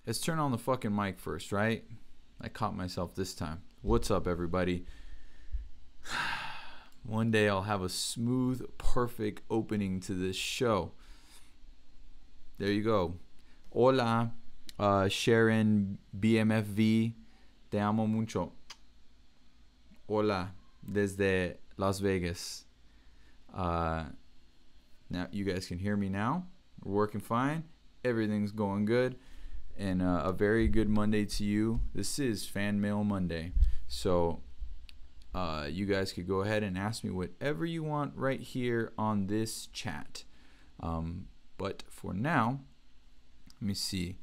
let's turn on the fucking mic first, right? I caught myself this time. What's up, everybody? One day I'll have a smooth, perfect opening to this show. There you go. Hola, Sharon BMFV. Te amo mucho. Hola, desde Las Vegas. Now you guys can hear me now. We're working fine. Everything's going good. And a very good Monday to you. This is Fan Mail Monday. So you guys could go ahead and ask me whatever you want right here on this chat. But for now, let me see.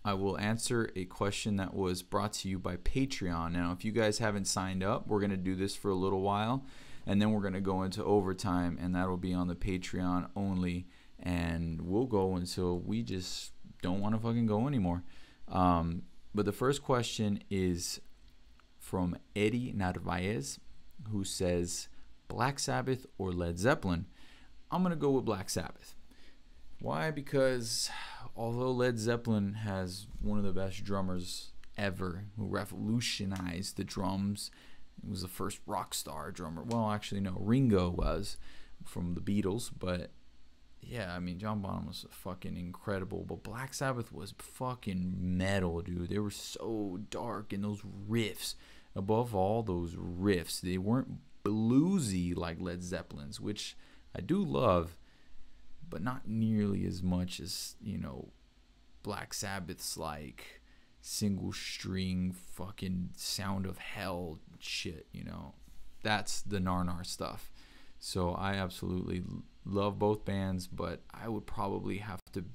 I will answer a question that was brought to you by Patreon. Now, if you guys haven't signed up, we're going to do this for a little while. And then we're going to go into overtime. And that will be on the Patreon only. And we'll go until we just don't want to fucking go anymore. But the first question is from Eddie Narvaez, who says, Black Sabbath or Led Zeppelin? I'm going to go with Black Sabbath. Why? Because although Led Zeppelin has one of the best drummers ever, who revolutionized the drums, he was the first rock star drummer. Well, actually, no, Ringo was from the Beatles, but yeah, I mean, John Bonham was fucking incredible, but Black Sabbath was fucking metal, dude. They were so dark, and those riffs, above all those riffs, they weren't bluesy like Led Zeppelin's, which I do love, but not nearly as much as, you know, Black Sabbath's like single string fucking Sound of Hell shit, you know. That's the Narnar stuff. So I absolutely love both bands, but I would probably have to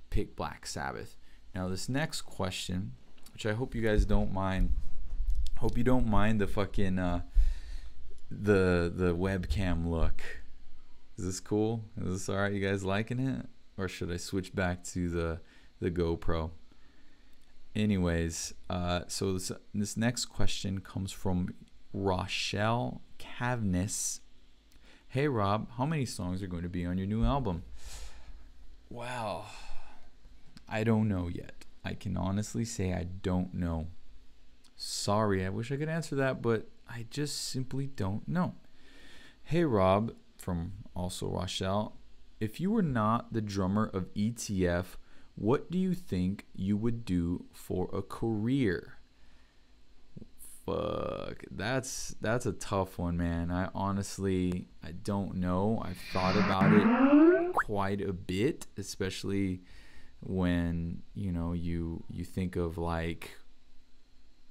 pick Black Sabbath. Now this next question, which I hope you guys don't mind. Hope you don't mind the fucking the webcam look. Is this cool? Is this all right? You guys liking it? Or should I switch back to the GoPro? Anyways, so this next question comes from Rochelle Cavness. Hey Rob, how many songs are going to be on your new album? Well, I don't know yet. I can honestly say I don't know. Sorry, I wish I could answer that, but I just simply don't know. Hey Rob, from also Rochelle, if you were not the drummer of ETF, what do you think you would do for a career? Fuck, that's a tough one, man. I don't know. I've thought about it quite a bit, especially when, you know, you think of like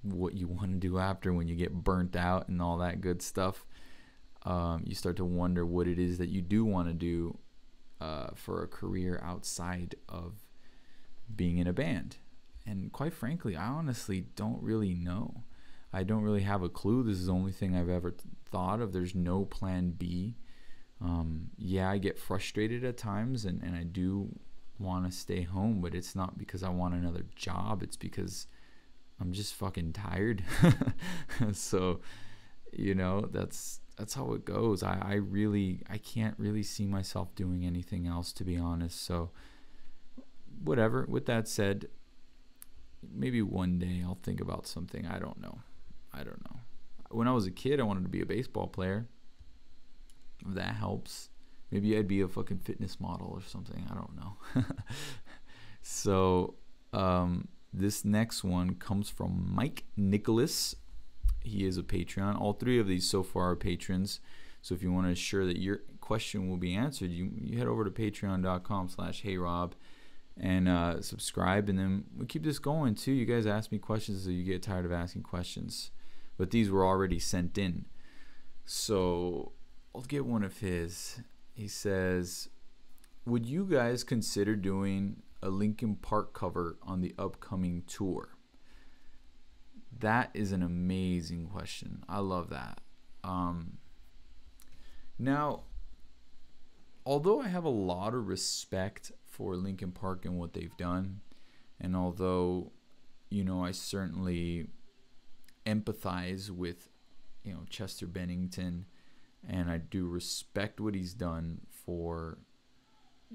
what you want to do after when you get burnt out and all that good stuff. You start to wonder what it is that you do want to do for a career outside of being in a band. And quite frankly, I honestly don't really know. I don't really have a clue. This is the only thing I've ever thought of. There's no plan B. Yeah, I get frustrated at times, and I do want to stay home, but it's not because I want another job. It's because I'm just fucking tired. So, you know, that's how it goes. I can't really see myself doing anything else, to be honest. So, whatever. With that said, maybe one day I'll think about something. I don't know. When I was a kid, I wanted to be a baseball player. If that helps. Maybe I'd be a fucking fitness model or something. I don't know. So, this next one comes from Mike Nicholas. He is a Patreon. All three of these so far are patrons. So if you want to ensure that your question will be answered, you head over to patreon.com/HeyROB and subscribe. And then we keep this going too. You guys ask me questions so you get tired of asking questions. But these were already sent in. So I'll get one of his. He says, would you guys consider doing a Linkin Park cover on the upcoming tour? That is an amazing question. I love that. Now, although I have a lot of respect for Linkin Park and what they've done, and although, you know, I certainly empathize with, you know, Chester Bennington, and I do respect what he's done for,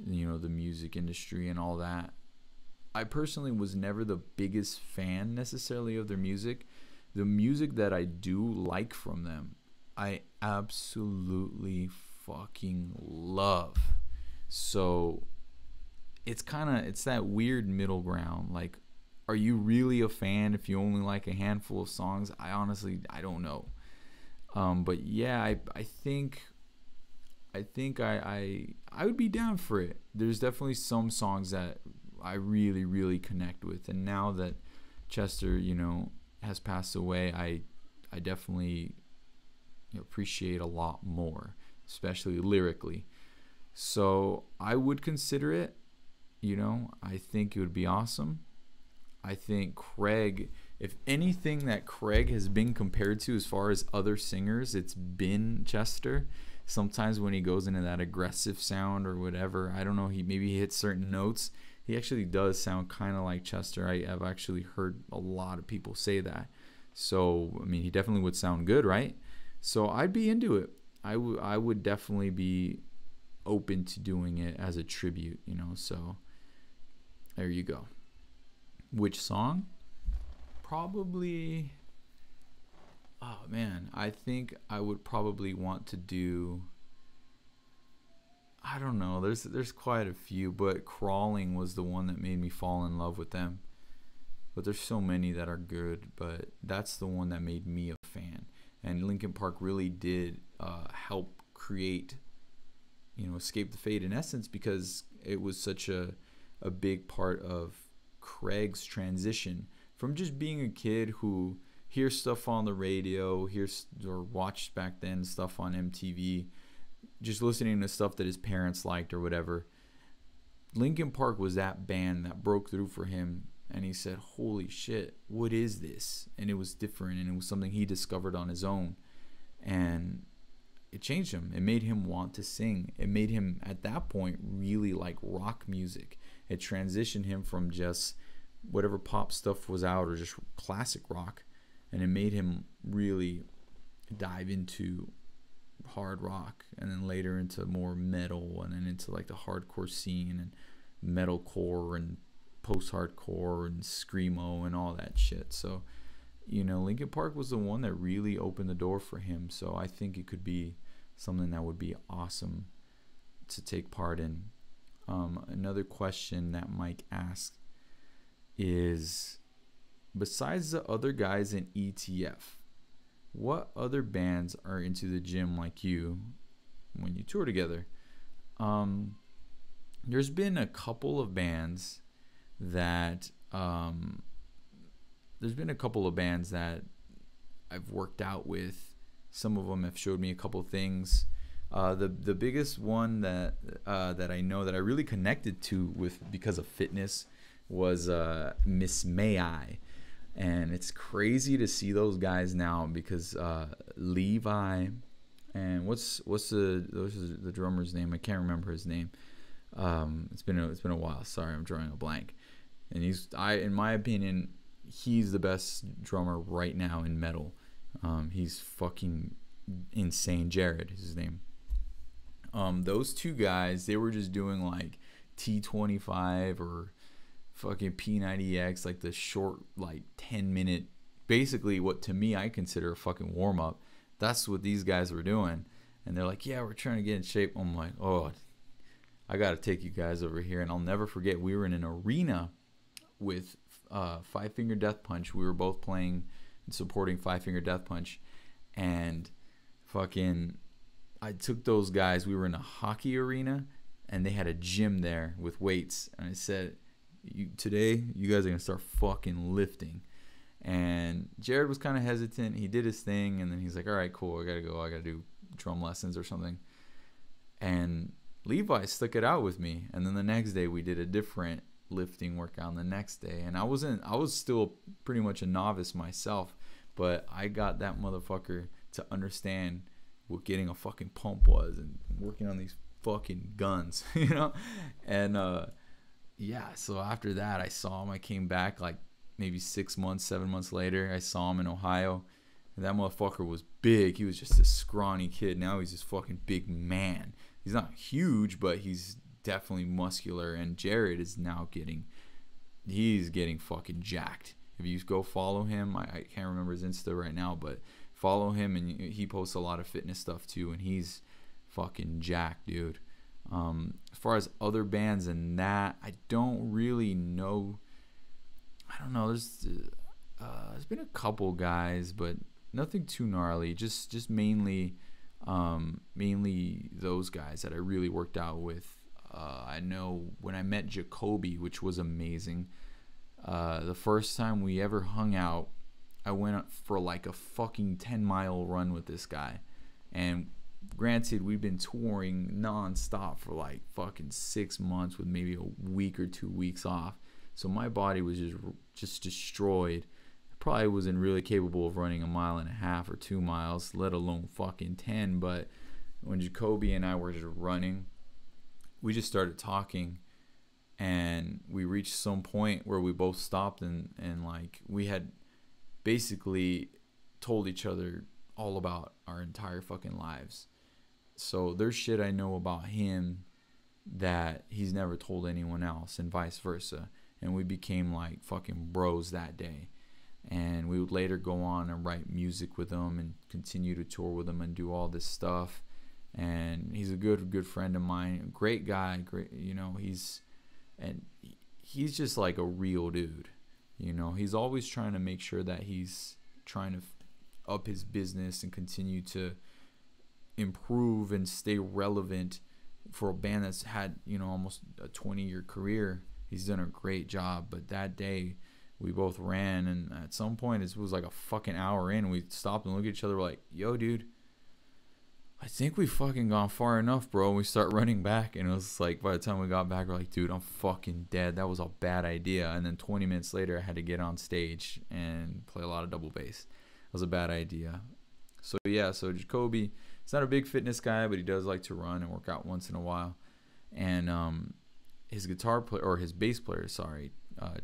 you know, the music industry and all that, I personally was never the biggest fan necessarily of their music. The music that I do like from them, I absolutely fucking love. So it's that weird middle ground. Like, are you really a fan if you only like a handful of songs? I honestly, I don't know. But yeah, I think I would be down for it. There's definitely some songs that I really, really connect with. And now that Chester, has passed away, I definitely appreciate a lot more, especially lyrically. So I would consider it. I think it would be awesome. I think Craig, if anything that Craig has been compared to as far as other singers, it's been Chester. Sometimes when he goes into that aggressive sound or whatever, I don't know, he hits certain notes. He actually does sound kind of like Chester. I've actually heard a lot of people say that. So, I mean, he definitely would sound good, right? So I'd be into it. I would definitely be open to doing it as a tribute, so there you go. Which song? Probably, oh man, I think I would probably want to do, I don't know, there's quite a few, but Crawling was the one that made me fall in love with them. But there's so many that are good, but that's the one that made me a fan. And Linkin Park really did help create, Escape the Fate in essence, because it was such a big part of Craig's transition from just being a kid who hears stuff on the radio, or watched back then stuff on MTV, just listening to stuff that his parents liked or whatever. Linkin Park was that band that broke through for him, and he said, holy shit, what is this? And it was different, and it was something he discovered on his own, and it changed him. It made him want to sing. It made him, at that point, really like rock music. It transitioned him from just whatever pop stuff was out or just classic rock, and it made him really dive into hard rock, and then later into more metal, and then into like the hardcore scene and metalcore and post-hardcore and screamo and all that shit. So Linkin Park was the one that really opened the door for him. So I think it could be something that would be awesome to take part in. Another question that Mike asked is, besides the other guys in ETF, what other bands are into the gym like you when you tour together? There's been a couple of bands that I've worked out with. Some of them have showed me a couple of things. The biggest one that I know that I really connected to with because of fitness was Miss May I. And it's crazy to see those guys now, because Levi and what's the drummer's name? I can't remember his name. It's been a while. Sorry, I'm drawing a blank. And in my opinion, he's the best drummer right now in metal. He's fucking insane. Jared is his name. Those two guys, they were just doing like T25 or fucking P90X, like the short, like 10-minute, basically what to me I consider a fucking warm-up. That's what these guys were doing. And they're like, yeah, we're trying to get in shape. I'm like, oh, I got to take you guys over here. And I'll never forget, we were in an arena with Five Finger Death Punch. We were both playing and supporting Five Finger Death Punch. And fucking, I took those guys. We were in a hockey arena, and they had a gym there with weights. And I said, today you guys are gonna start fucking lifting. And Jared was kind of hesitant. He did his thing, and then he's like, all right, cool, I gotta go, I gotta do drum lessons or something. And Levi stuck it out with me, and then the next day we did a different lifting workout the next day. And I was still pretty much a novice myself, but I got that motherfucker to understand what getting a fucking pump was and working on these fucking guns. And yeah, so after that, I saw him. I came back like maybe 6 months, 7 months later. I saw him in Ohio, and that motherfucker was big. He was just a scrawny kid. Now he's this fucking big man. He's not huge, but he's definitely muscular. And Jared is now getting he's getting fucking jacked. If you go follow him, I can't remember his Insta right now, but follow him, and he posts a lot of fitness stuff too, and he's fucking jacked, dude. As far as other bands and that, I don't really know. I don't know. There's been a couple guys, but nothing too gnarly. Just mainly those guys that I really worked out with. I know when I met Jacoby, which was amazing. The first time we ever hung out, I went for like a fucking 10-mile run with this guy. And granted, we've been touring non-stop for like fucking 6 months with maybe a week or 2 weeks off. So my body was just destroyed. Probably wasn't really capable of running 1.5 miles or 2 miles, let alone fucking 10. But when Jacoby and I were just running, we just started talking, and we reached some point where we both stopped, and like we had basically told each other all about our entire fucking lives. So there's shit I know about him that he's never told anyone else, and vice versa. And we became like fucking bros that day. And we would later go on and write music with him and continue to tour with him and do all this stuff. And he's a good friend of mine, great guy, great, you know, he's just like a real dude, you know. He's always trying to make sure that he's trying to up his business and continue to improve and stay relevant for a band that's had, you know, almost a 20-year career. He's done a great job. But that day we both ran, and at some point it was like a fucking hour in, and we stopped and looked at each other, we're like, yo dude, I think we've fucking gone far enough, bro. And we start running back, and it was like, by the time we got back, we're like, dude, I'm fucking dead. That was a bad idea. And then 20 minutes later, I had to get on stage and play a lot of double bass. It was a bad idea. So yeah, so Jacoby, he's not a big fitness guy, but he does like to run and work out once in a while. And his guitar player, or his bass player, sorry,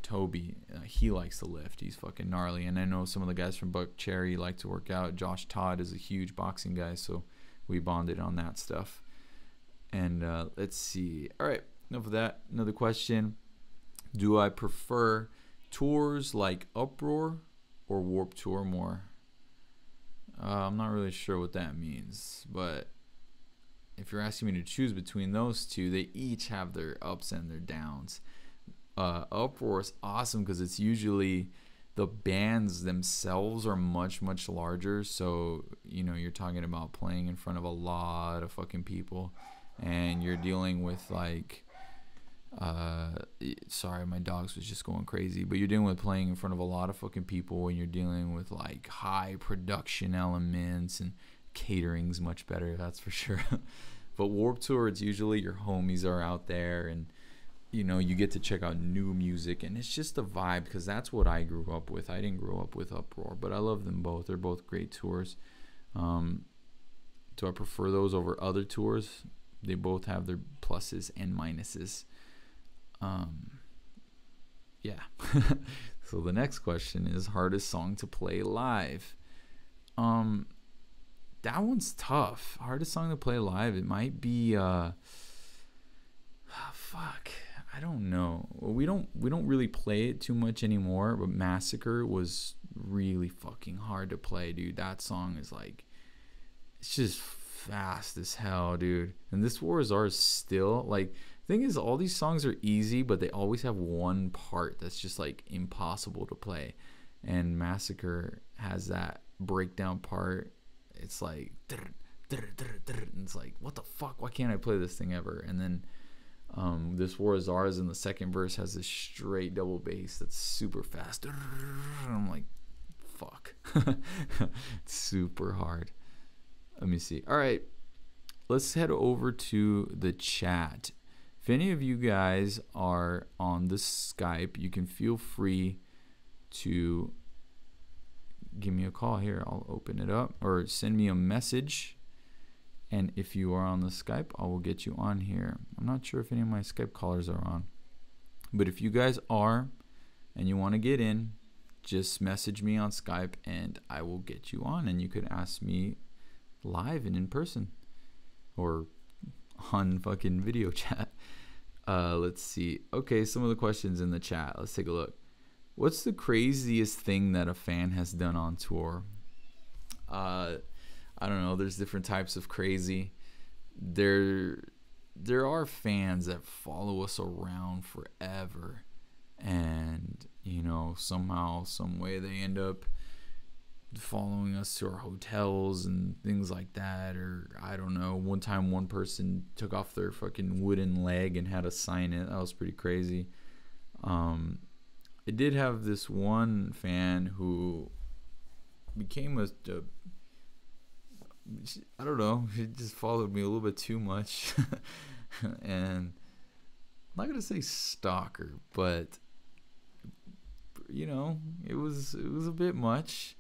Toby, he likes to lift. He's fucking gnarly. And I know some of the guys from Buck Cherry like to work out. Josh Todd is a huge boxing guy, so we bonded on that stuff. And let's see. All right, enough of that. Another question. Do I prefer tours like Uproar or Warped Tour more? I'm not really sure what that means, but if you're asking me to choose between those two, they each have their ups and their downs. Uproar is awesome because it's usually the bands themselves are much larger, so you know, you're talking about playing in front of a lot of fucking people, and you're dealing with like sorry, my dogs was just going crazy, but you're dealing with playing in front of a lot of fucking people, and you're dealing with like high production elements, and catering's much better, that's for sure. But Warped Tour, it's usually your homies are out there, and you know, you get to check out new music, and it's just a vibe, because that's what I grew up with. I didn't grow up with Uproar, but I love them both. They're both great tours. Do I prefer those over other tours? They both have their pluses and minuses. Yeah. So the next question is hardest song to play live. That one's tough. Hardest song to play live, it might be fuck, I don't know. We don't really play it too much anymore, but Massacre was really fucking hard to play, dude. That song is like, it's just fast as hell, dude. And This War Is Ours still, like, the thing is, all these songs are easy, but they always have one part that's just like impossible to play. And Massacre has that breakdown part. It's like, and it's like, what the fuck? Why can't I play this thing ever? And then This War Is Ours in the second verse has this straight double bass that's super fast. And I'm like, fuck. It's super hard. Let me see. All right, let's head over to the chat. If any of you guys are on the Skype, you can feel free to give me a call here. I'll open it up, or send me a message. And if you are on the Skype, I will get you on here. I'm not sure if any of my Skype callers are on. But if you guys are and you want to get in, just message me on Skype and I will get you on. And you could ask me live and in person, or on fucking video chat. Let's see. Okay, some of the questions in the chat. Let's take a look. What's the craziest thing that a fan has done on tour? I don't know. There's different types of crazy. There are fans that follow us around forever, and somehow, some way, they end up following us to our hotels and things like that. Or I don't know, one time one person took off their fucking wooden leg and had us sign it. That was pretty crazy. I did have this one fan who became I don't know, he just followed me a little bit too much. And I'm not gonna say stalker, but it was a bit much.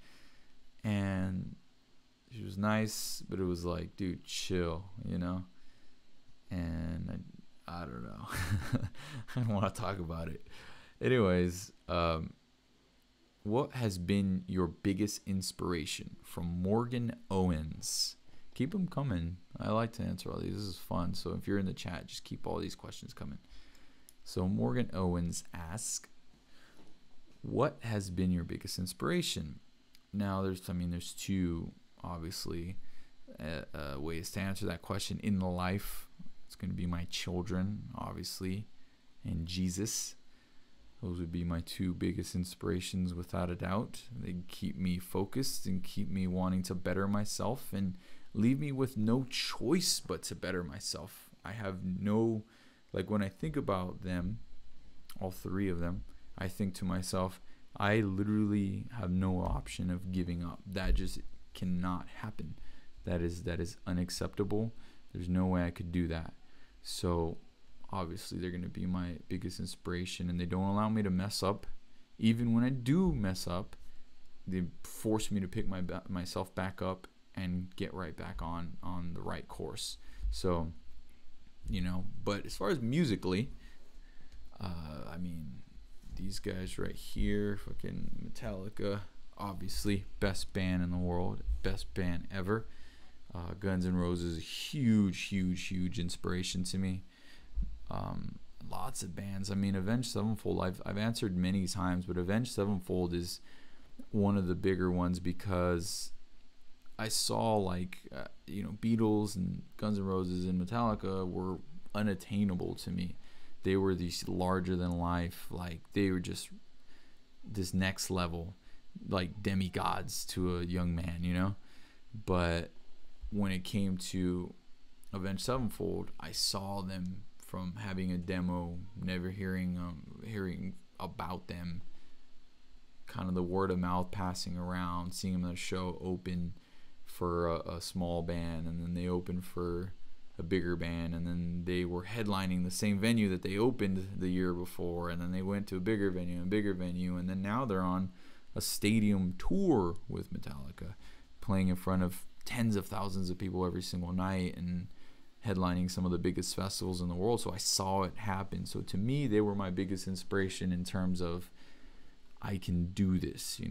And she was nice, but it was like, dude, chill, And I don't know. I don't want to talk about it. Anyways, what has been your biggest inspiration? From Morgan Owens. Keep them coming. I like to answer all these. This is fun. So if you're in the chat, just keep all these questions coming. So Morgan Owens asks, what has been your biggest inspiration? Now, there's two, obviously, ways to answer that question. In life, it's going to be my children, obviously, and Jesus. Those would be my two biggest inspirations, without a doubt. They keep me focused and keep me wanting to better myself and leave me with no choice but to better myself. I have no, when I think about them, all three of them, I think to myself, I literally have no option of giving up. That just cannot happen. That is unacceptable. There's no way I could do that. So obviously they're going to be my biggest inspiration, and they don't allow me to mess up. Even when I do mess up, they force me to pick myself back up and get right back on the right course. So, but as far as musically, these guys right here, fucking Metallica, obviously best band in the world, best band ever. Guns N' Roses, huge inspiration to me. Lots of bands. Avenged Sevenfold, I've answered many times, but Avenged Sevenfold is one of the bigger ones, because I saw Beatles and Guns N' Roses and Metallica were unattainable to me. They were these larger than life, they were just this next level, like demigods to a young man, But when it came to Avenged Sevenfold, I saw them from having a demo, never hearing about them, kind of the word of mouth passing around, seeing them at a show open for a small band, and then they opened for a bigger band, and then they were headlining the same venue that they opened the year before, and then they went to a bigger venue, and then now they're on a stadium tour with Metallica, playing in front of tens of thousands of people every single night, and headlining some of the biggest festivals in the world. So I saw it happen. So to me, they were my biggest inspiration in terms of, I can do this.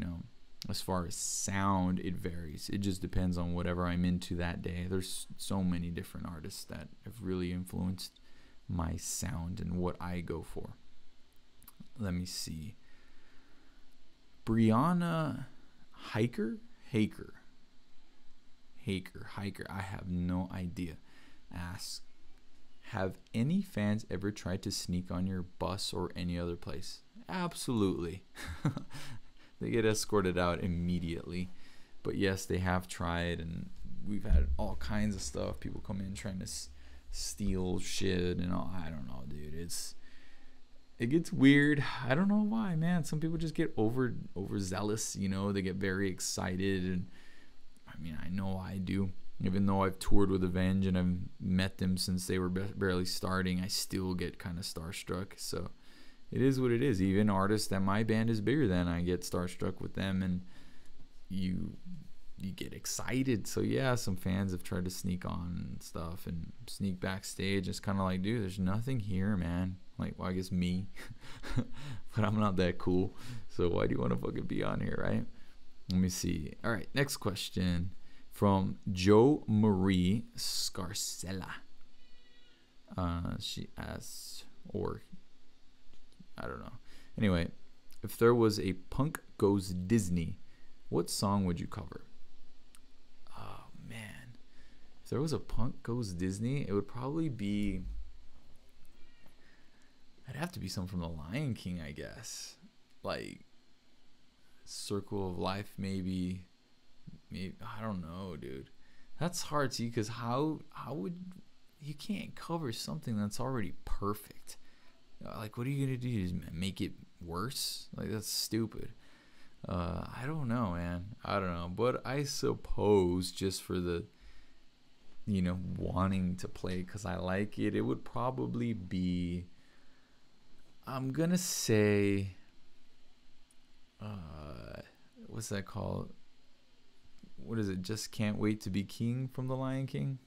As far as sound, it varies. It just depends on whatever I'm into that day. There's so many different artists that have really influenced my sound and what I go for. Let me see. Brianna Hiker, I have no idea. Asks, have any fans ever tried to sneak on your bus or any other place? Absolutely. They get escorted out immediately. But yes, they have tried, and we've had all kinds of stuff. People come in trying to steal shit and all. I don't know, dude. It gets weird. I don't know why, man. Some people just get overzealous, They get very excited, and I know I do. Even though I've toured with Avenged and I've met them since they were barely starting, I still get kind of starstruck. So it is what it is. Even artists that my band is bigger than, I get starstruck with them, and you get excited. So yeah, some fans have tried to sneak on and stuff and sneak backstage. It's kind of like, dude, there's nothing here, man. Well, I guess me, but I'm not that cool. So why do you want to fucking be on here, right? Let me see. All right, next question from Joe Marie Scarcella. She asks, or I don't know. Anyway, if there was a Punk Goes Disney, what song would you cover? Oh man, if there was a Punk Goes Disney, it would probably be. It'd have to be something from The Lion King, I guess. Like Circle of Life, maybe. Maybe I don't know, dude. That's hard, see, because how would you can't cover something that's already perfect? Like, what are you gonna do? Just make it worse? Like, that's stupid. I don't know, man. I don't know, but I suppose just for the, wanting to play because I like it, it would probably be. I'm gonna say, what's that called? What is it? Just Can't Wait to Be King from The Lion King.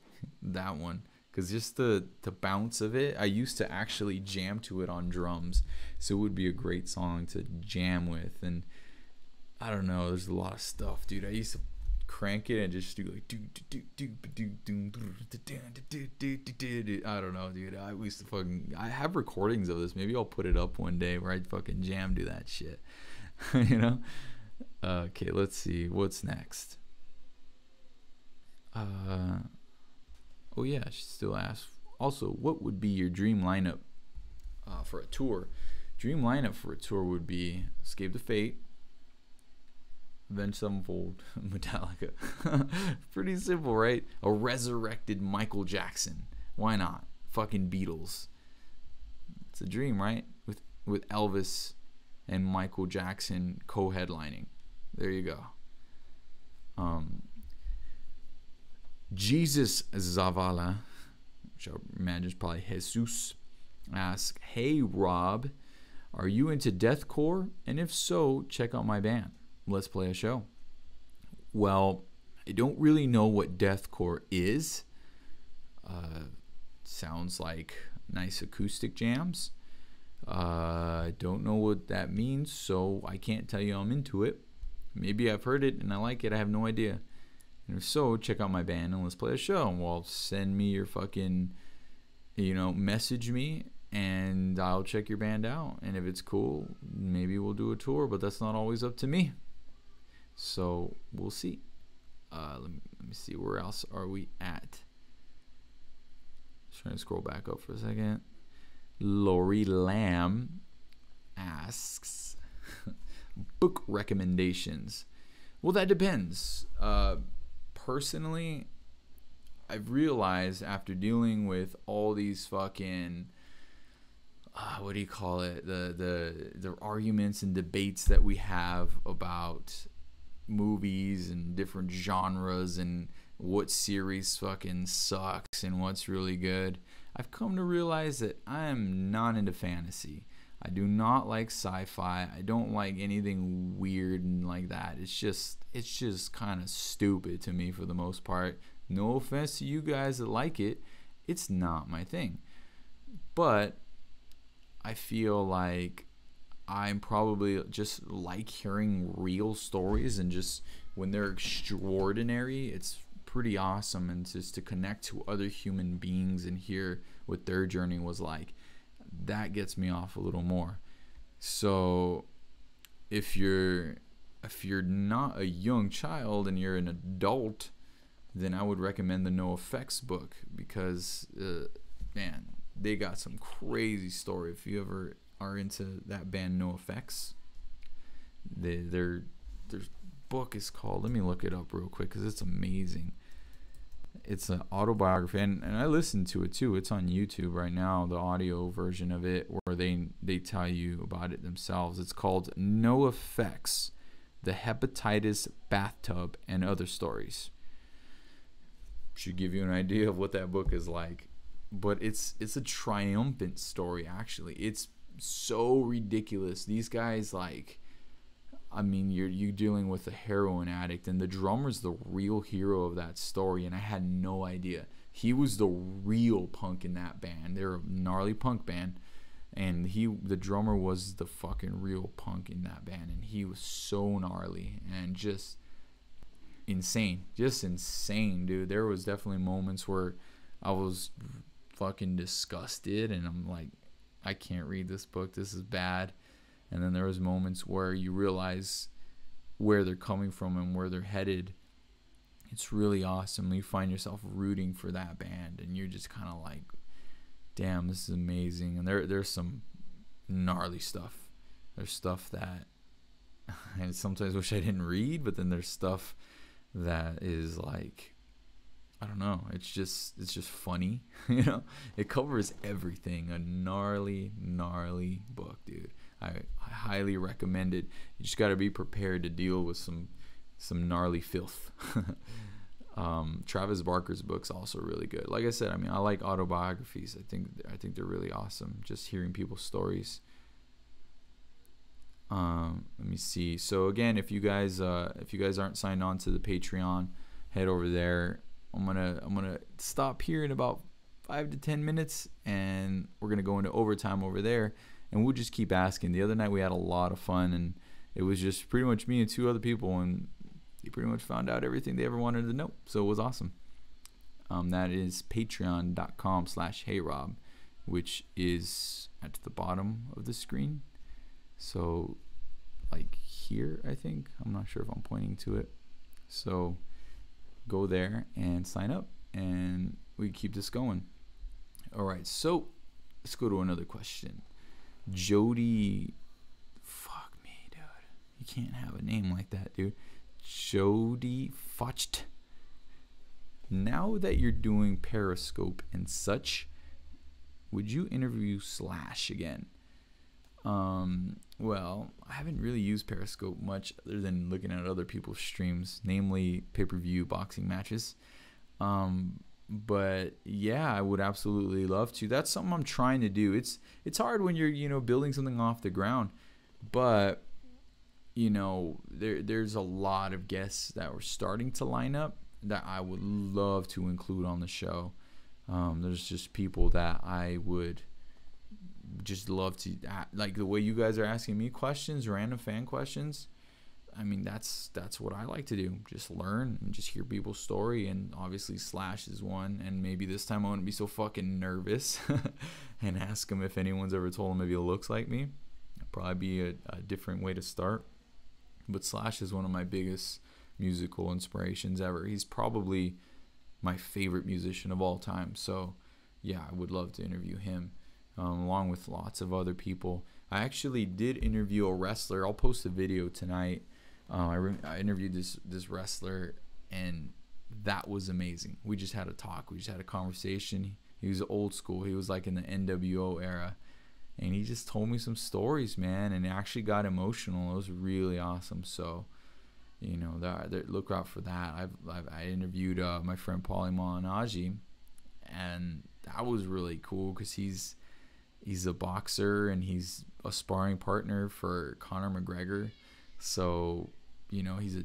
That one. Because just the bounce of it, I used to actually jam to it on drums. So it would be a great song to jam with. And I don't know, there's a lot of stuff, dude. I used to crank it and just do like I don't know, dude. I have recordings of this. Maybe I'll put it up one day where I fucking jam to that shit. Okay, let's see. What's next? Oh yeah, she still asks. Also, what would be your dream lineup for a tour? Dream lineup for a tour would be Escape the Fate, Avenged Sevenfold, Metallica. Pretty simple, right? A resurrected Michael Jackson. Why not? Fucking Beatles. It's a dream, right? With Elvis and Michael Jackson co-headlining. There you go. Jesus Zavala, which I imagine is probably Jesus, asks, "Hey Rob, are you into deathcore? And if so, check out my band. Let's play a show." Well, I don't really know what deathcore is. Sounds like nice acoustic jams. I don't know what that means, so I can't tell you I'm into it. Maybe I've heard it and I like it. I have no idea. And if so, check out my band and let's play a show. Well, send me your fucking, message me and I'll check your band out. And if it's cool, maybe we'll do a tour, but that's not always up to me. So we'll see. Let me see. Where else are we at? Just trying to scroll back up for a second. Lori Lamb asks, book recommendations. Well, that depends. Personally, I've realized after dealing with all these fucking what do you call it, the arguments and debates that we have about movies and different genres and what series fucking sucks and what's really good, I've come to realize that I am not into fantasy. I do not like sci-fi. I don't like anything weird and like that. It's just kind of stupid to me for the most part. No offense to you guys that like it. It's not my thing. But I feel like I'm probably just like hearing real stories, and just when they're extraordinary, it's pretty awesome, and just to connect to other human beings and hear what their journey was like. That gets me off a little more. So if you're not a young child and you're an adult, then I would recommend the NoFX book, because man, they got some crazy story. If you ever are into that band NoFX, their book is called, let me look it up real quick because it's amazing. It's an autobiography, and I listened to it too. It's on YouTube right now, the audio version of it, where they tell you about it themselves. It's called NoFX, The Hepatitis Bathtub and Other Stories. Should give you an idea of what that book is like. But it's a triumphant story, actually. It's so ridiculous. These guys, like, I mean, you're dealing with a heroin addict, and the drummer's the real hero of that story, and I had no idea. He was the real punk in that band. They're a gnarly punk band, and the drummer was the fucking real punk in that band, and he was so gnarly and just insane. Just insane, dude. There was definitely moments where I was fucking disgusted, and I'm like, I can't read this book. This is bad. And then there was moments where you realize where they're coming from and where they're headed. It's really awesome. You find yourself rooting for that band, and you're just kind of like, damn, this is amazing. And there's some gnarly stuff. There's stuff that I sometimes wish I didn't read, but then there's stuff that is like, I don't know, it's just funny. You know, it covers everything. A gnarly book, dude. I highly recommend it. You just got to be prepared to deal with some gnarly filth. Travis Barker's book's also really good. Like I said, I mean, I like autobiographies. I think they're really awesome. Just hearing people's stories. Let me see. So again, if you guys aren't signed on to the Patreon, head over there. I'm gonna stop here in about 5 to 10 minutes, and we're gonna go into overtime over there, and we'll just keep asking. The other night we had a lot of fun, and it was just pretty much me and 2 other people, and they pretty much found out everything they ever wanted to know. So it was awesome. That is patreon.com/HeyROB, which is at the bottom of the screen. So like here, I think. I'm not sure if I'm pointing to it. So go there and sign up, and we keep this going. All right, so let's go to another question. Jody, fuck me, dude. You can't have a name like that, dude. Jody Focht. Now that you're doing Periscope and such, would you interview Slash again? Well, I haven't really used Periscope much other than looking at other people's streams, namely pay-per-view boxing matches. But yeah, I would absolutely love to. That's something I'm trying to do. It's hard when you're, you know, building something off the ground, but you know, there's a lot of guests that were starting to line up that I would love to include on the show. There's just people that I would just love to, like the way you guys are asking me questions, random fan questions. I mean, that's what I like to do. Just learn and just hear people's story. And obviously Slash is one. And maybe this time I wouldn't be so fucking nervous and ask him if anyone's ever told him maybe he looks like me. It'd probably be a different way to start. But Slash is one of my biggest musical inspirations ever. He's probably my favorite musician of all time. So yeah, I would love to interview him, along with lots of other people. I actually did interview a wrestler. I'll post a video tonight. I interviewed this wrestler, and that was amazing. We just had a talk. We just had a conversation. He was old school. He was like in the NWO era, and he just told me some stories, man, and it actually got emotional. It was really awesome. So, you know, look out for that. I interviewed my friend Paulie Malignaggi, and that was really cool because he's a boxer and he's a sparring partner for Conor McGregor. So, you know, he's a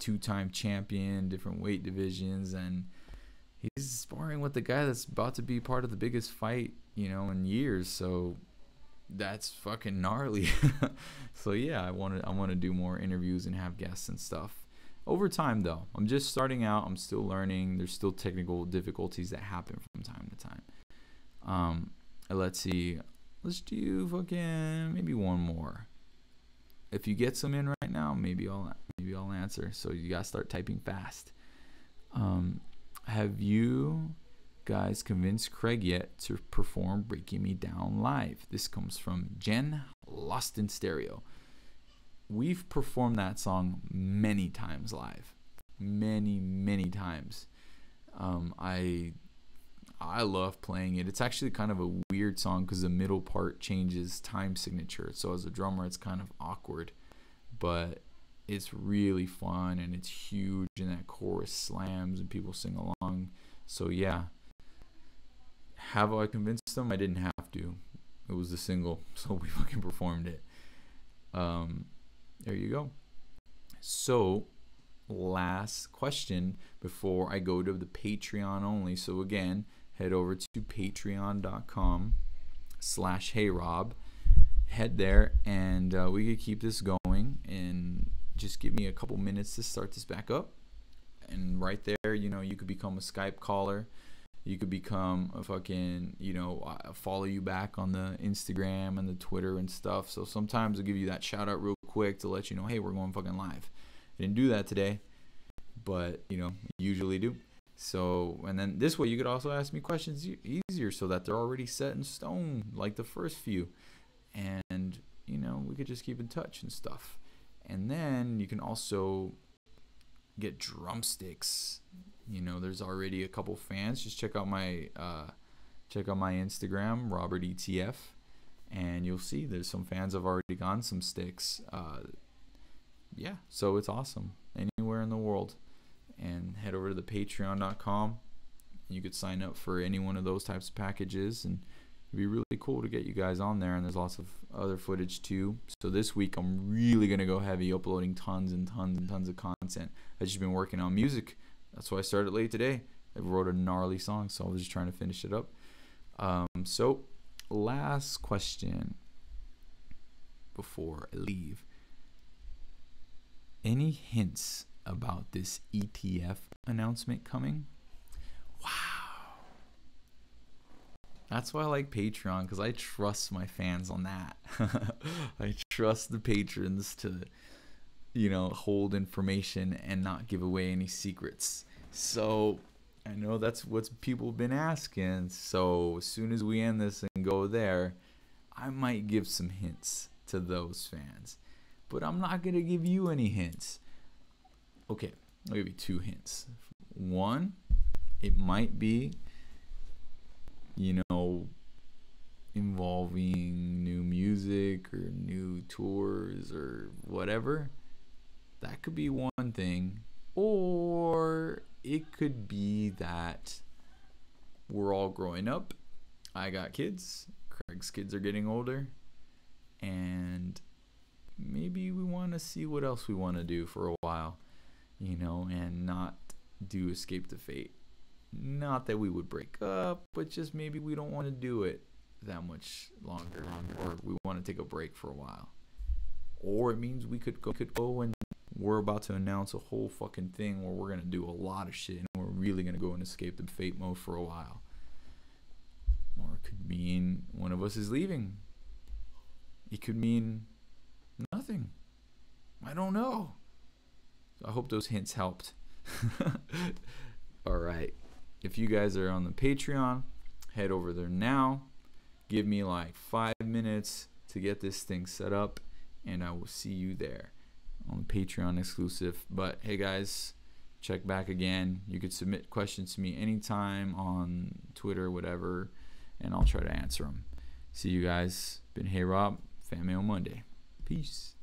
2-time champion, different weight divisions, and he's sparring with the guy that's about to be part of the biggest fight, you know, in years. So that's fucking gnarly. So yeah, I want to do more interviews and have guests and stuff. Over time though, I'm just starting out. I'm still learning. There's still technical difficulties that happen from time to time. Let's see. Let's do fucking maybe one more. If you get some in right now, maybe I'll answer. So you gotta start typing fast. Have you guys convinced Craig yet to perform Breaking Me Down live? This comes from Jen, Lost in Stereo. We've performed that song many times live. Many times. I love playing it. It's actually kind of a weird song because the middle part changes time signature. So as a drummer, it's kind of awkward. But it's really fun, and it's huge, and that chorus slams, and people sing along. So yeah. Have I convinced them? I didn't have to. It was the single, so we fucking performed it. There you go. So, last question before I go to the Patreon only. So again, head over to patreon.com/HeyROB. Head there, and we could keep this going, and just give me a couple minutes to start this back up. And right there, you know, you could become a Skype caller. You could become a fucking, follow you back on the Instagram and the Twitter and stuff. So sometimes I'll give you that shout out real quick to let you know, hey, we're going fucking live. I didn't do that today, but, usually do. So, and then this way you could also ask me questions easier so that they're already set in stone, like the first few. And, we could just keep in touch and stuff. And then you can also get drumsticks. There's already a couple fans. Just check out my Instagram, Robert ETF, and you'll see there's some fans have already gotten some sticks. Yeah, so it's awesome. Anywhere in the world. And head over to the patreon.com. You could sign up for any one of those types of packages, and it'd be really cool to get you guys on there. And there's lots of other footage too. So this week I'm really gonna go heavy, uploading tons and tons and tons of content. I've just been working on music. That's why I started late today. I wrote a gnarly song, so I was just trying to finish it up. So last question before I leave. Any hints about this ETF announcement coming? Wow. That's why I like Patreon, because I trust my fans on that. I trust the patrons to, hold information and not give away any secrets. So I know that's what people have been asking. So as soon as we end this and go there, I might give some hints to those fans. But I'm not going to give you any hints. Okay, I'll give you 2 hints. One, it might be, involving new music or new tours or whatever. That could be one thing. Or it could be that we're all growing up. I got kids. Craig's kids are getting older. And maybe we want to see what else we want to do for a while, and not do Escape the Fate. Not that we would break up, but just maybe we don't want to do it that much longer, or we want to take a break for a while. Or it means we could go and we're about to announce a whole fucking thing where we're going to do a lot of shit and we're really going to go in Escape the Fate mode for a while. Or it could mean one of us is leaving. It could mean nothing. I don't know. I hope those hints helped. All right. If you guys are on the Patreon, head over there now. Give me like 5 minutes to get this thing set up, and I will see you there on the Patreon exclusive. But hey guys, check back again. You could submit questions to me anytime on Twitter, whatever, and I'll try to answer them. See you guys. Been HeyROB, Fan Mail Monday. Peace.